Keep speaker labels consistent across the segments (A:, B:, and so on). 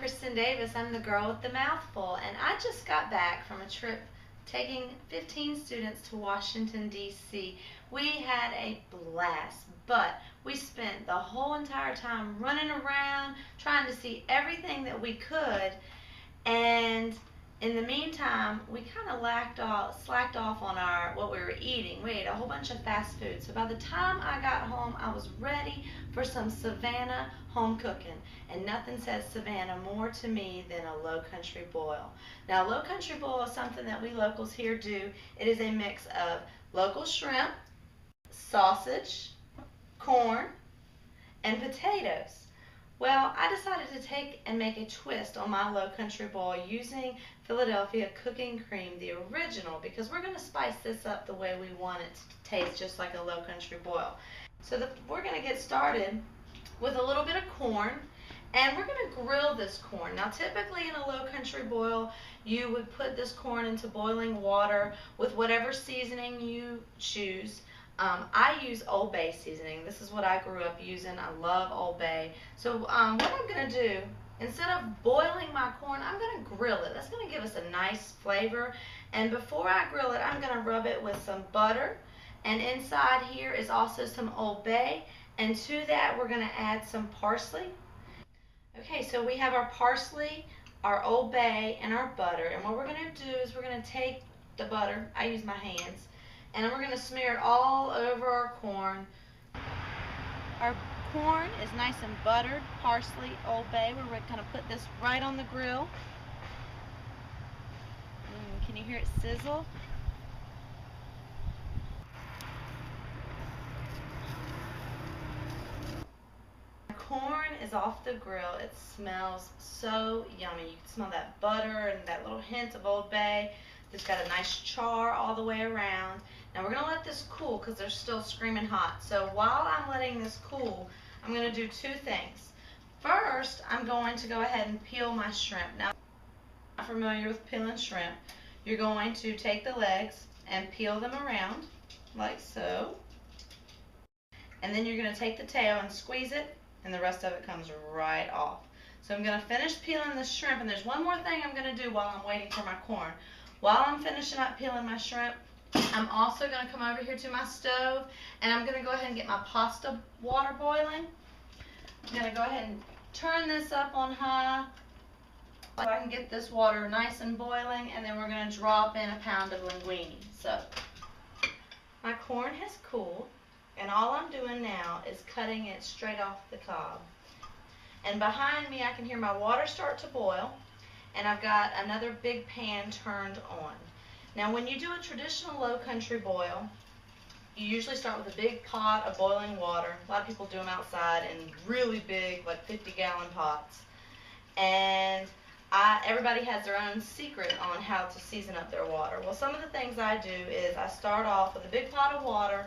A: Kristen Davis. I'm the girl with the mouthful, and I just got back from a trip taking 15 students to Washington, D.C. We had a blast, but we spent the whole entire time running around trying to see everything that we could, and in the meantime, we kind of slacked off on what we were eating. We ate a whole bunch of fast food. So by the time I got home, I was ready for some Savannah home cooking. And nothing says Savannah more to me than a low country boil. Now, low country boil is something that we locals here do. It is a mix of local shrimp, sausage, corn, and potatoes. Well, I decided to take and make a twist on my low country boil using Philadelphia cooking cream, the original, because we're going to spice this up the way we want it to taste, just like a low country boil. So we're going to get started with a little bit of corn, and we're going to grill this corn. Now, typically in a low country boil, you would put this corn into boiling water with whatever seasoning you choose. I use Old Bay seasoning. This is what I grew up using. I love Old Bay. So what I'm going to do, instead of boiling my corn, I'm going to grill it. That's going to give us a nice flavor. And before I grill it, I'm going to rub it with some butter. And inside here is also some Old Bay. And to that, we're going to add some parsley. Okay, so we have our parsley, our Old Bay, and our butter. And what we're going to do is we're going to take the butter. I use my hands. And we're going to smear it all over our corn. Our corn is nice and buttered, parsley, Old Bay. We're going to put this right on the grill. Can you hear it sizzle? Corn is off the grill. It smells so yummy. You can smell that butter and that little hint of Old Bay. It's got a nice char all the way around. Now we're going to let this cool because they're still screaming hot. So while I'm letting this cool, I'm going to do two things. First, I'm going to go ahead and peel my shrimp. Now, if you're not familiar with peeling shrimp, you're going to take the legs and peel them around like so. And then you're going to take the tail and squeeze it, and the rest of it comes right off. So I'm going to finish peeling the shrimp, and there's one more thing I'm going to do while I'm waiting for my corn. While I'm finishing up peeling my shrimp, I'm also going to come over here to my stove, and I'm going to go ahead and get my pasta water boiling. I'm going to go ahead and turn this up on high so I can get this water nice and boiling, and then we're going to drop in a pound of linguine. So my corn has cooled, and all I'm doing now is cutting it straight off the cob. And behind me I can hear my water start to boil, and I've got another big pan turned on. Now when you do a traditional low country boil, you usually start with a big pot of boiling water. A lot of people do them outside in really big, like 50-gallon pots. And everybody has their own secret on how to season up their water. Well, some of the things I do is I start off with a big pot of water,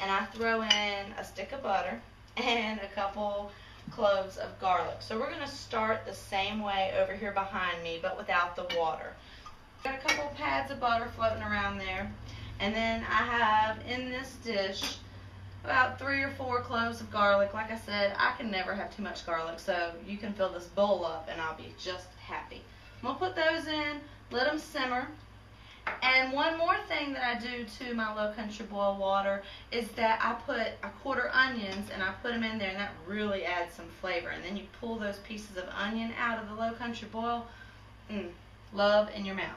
A: and I throw in a stick of butter and a couple cloves of garlic. So we're going to start the same way over here behind me, but without the water. Got a couple pads of butter floating around there, and then I have in this dish about 3 or 4 cloves of garlic. Like I said, I can never have too much garlic, so you can fill this bowl up and I'll be just happy. I'm going to put those in, let them simmer. And one more thing that I do to my low country boil water is that I quarter onions and I put them in there, and that really adds some flavor. And then you pull those pieces of onion out of the low country boil, love in your mouth.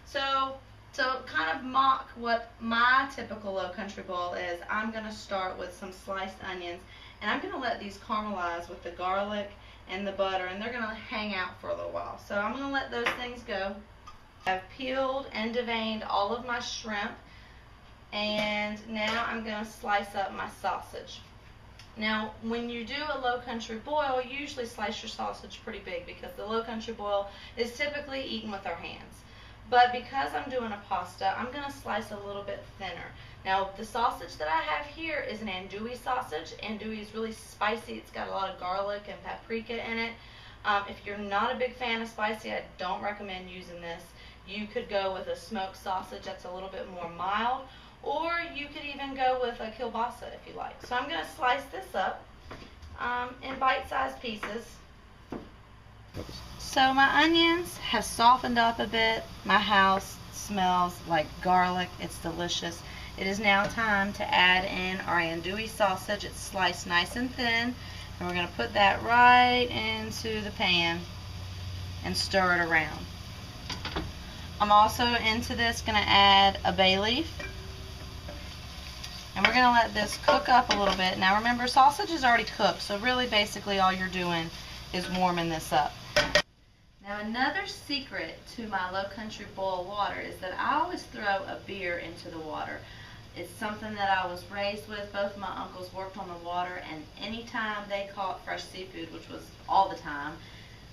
A: So to kind of mock what my typical low country boil is, I'm going to start with some sliced onions, and I'm going to let these caramelize with the garlic and the butter, and they're going to hang out for a little while. So I'm going to let those things go. I've peeled and deveined all of my shrimp, and now I'm going to slice up my sausage. Now, when you do a low country boil, you usually slice your sausage pretty big because the low country boil is typically eaten with our hands. But because I'm doing a pasta, I'm going to slice a little bit thinner. Now, the sausage that I have here is an andouille sausage. Andouille is really spicy. It's got a lot of garlic and paprika in it. If you're not a big fan of spicy, I don't recommend using this. You could go with a smoked sausage that's a little bit more mild, or you could even go with a kielbasa if you like. So I'm going to slice this up in bite-sized pieces. So my onions have softened up a bit. My house smells like garlic. It's delicious. It is now time to add in our andouille sausage. It's sliced nice and thin. And we're going to put that right into the pan and stir it around. I'm also into this going to add a bay leaf. And we're going to let this cook up a little bit. Now remember, sausage is already cooked, so really basically all you're doing is warming this up. Now another secret to my low country boil water is that I always throw a beer into the water. It's something that I was raised with. Both of my uncles worked on the water, and anytime they caught fresh seafood, which was all the time,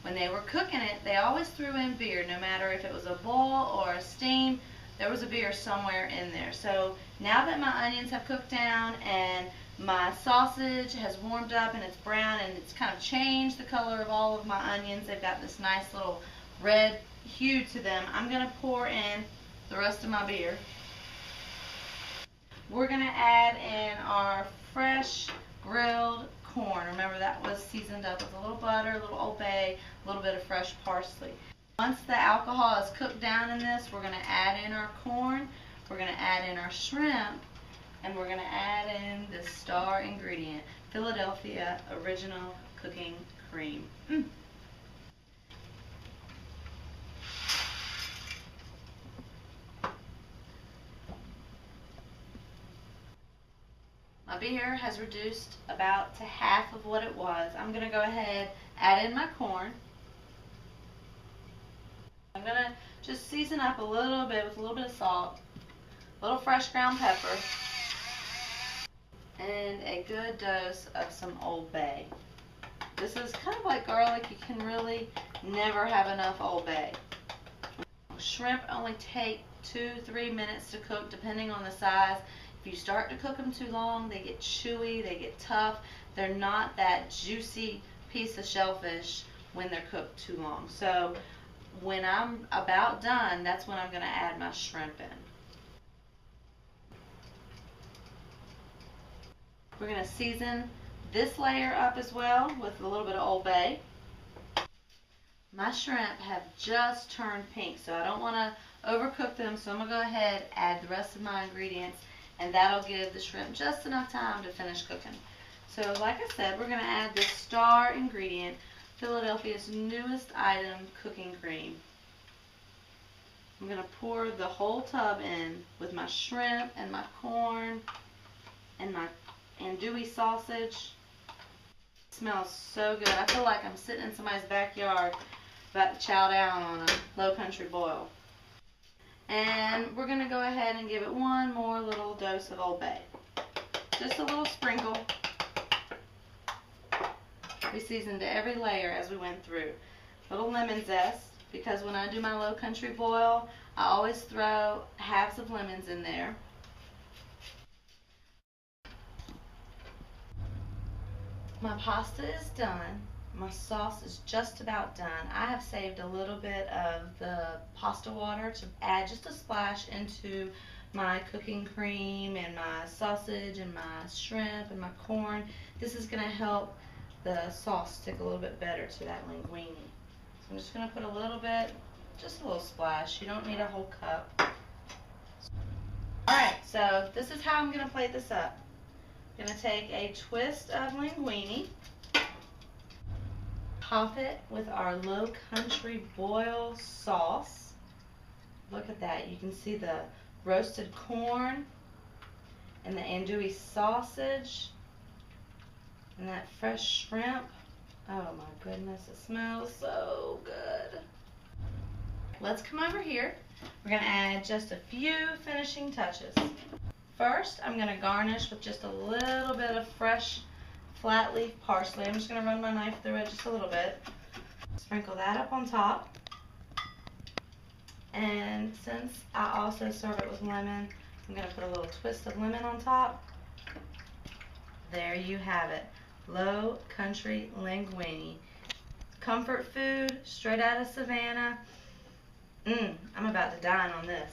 A: when they were cooking it, they always threw in beer. No matter if it was a boil or a steam, there was a beer somewhere in there. So now that my onions have cooked down and my sausage has warmed up and it's brown and it's kind of changed the color of all of my onions, they've got this nice little red hue to them, I'm going to pour in the rest of my beer. We're going to add in our fresh grilled corn. Remember, that was seasoned up with a little butter, a little Old Bay, a little bit of fresh parsley. Once the alcohol is cooked down in this, we're going to add in our corn, we're going to add in our shrimp, and we're going to add in the star ingredient, Philadelphia Original Cooking Cream. My beer has reduced about to half of what it was. I'm going to go ahead, add in my corn. I'm going to just season up a little bit with a little bit of salt, a little fresh ground pepper, and a good dose of some Old Bay. This is kind of like garlic. You can really never have enough Old Bay. Shrimp only take 2-3 minutes to cook depending on the size. If you start to cook them too long, they get chewy, they get tough. They're not that juicy piece of shellfish when they're cooked too long. So when I'm about done, that's when I'm going to add my shrimp in. We're going to season this layer up as well with a little bit of Old Bay. My shrimp have just turned pink, so I don't want to overcook them, so I'm going to go ahead, add the rest of my ingredients, and that'll give the shrimp just enough time to finish cooking. So like I said, we're going to add this star ingredient, Philadelphia's newest item, cooking cream. I'm going to pour the whole tub in with my shrimp and my corn and my andouille sausage. It smells so good. I feel like I'm sitting in somebody's backyard about to chow down on a low country boil. And we're going to go ahead and give it one more little dose of Old Bay. Just a little sprinkle. We seasoned every layer as we went through. A little lemon zest, because when I do my low country boil, I always throw halves of lemons in there. My pasta is done. My sauce is just about done. I have saved a little bit of the pasta water to add just a splash into my cooking cream and my sausage and my shrimp and my corn. This is going to help the sauce stick a little bit better to that linguine. So I'm just going to put a little bit, just a little splash. You don't need a whole cup. Alright, so this is how I'm going to plate this up. I'm going to take a twist of linguine, top it with our low country boil sauce. Look at that. You can see the roasted corn and the andouille sausage and that fresh shrimp. Oh my goodness, it smells so good. Let's come over here. We're going to add just a few finishing touches. First, I'm going to garnish with just a little bit of fresh flat leaf parsley. I'm just going to run my knife through it just a little bit. Sprinkle that up on top. And since I also serve it with lemon, I'm going to put a little twist of lemon on top. There you have it. Low country linguine. Comfort food, straight out of Savannah. I'm about to dine on this.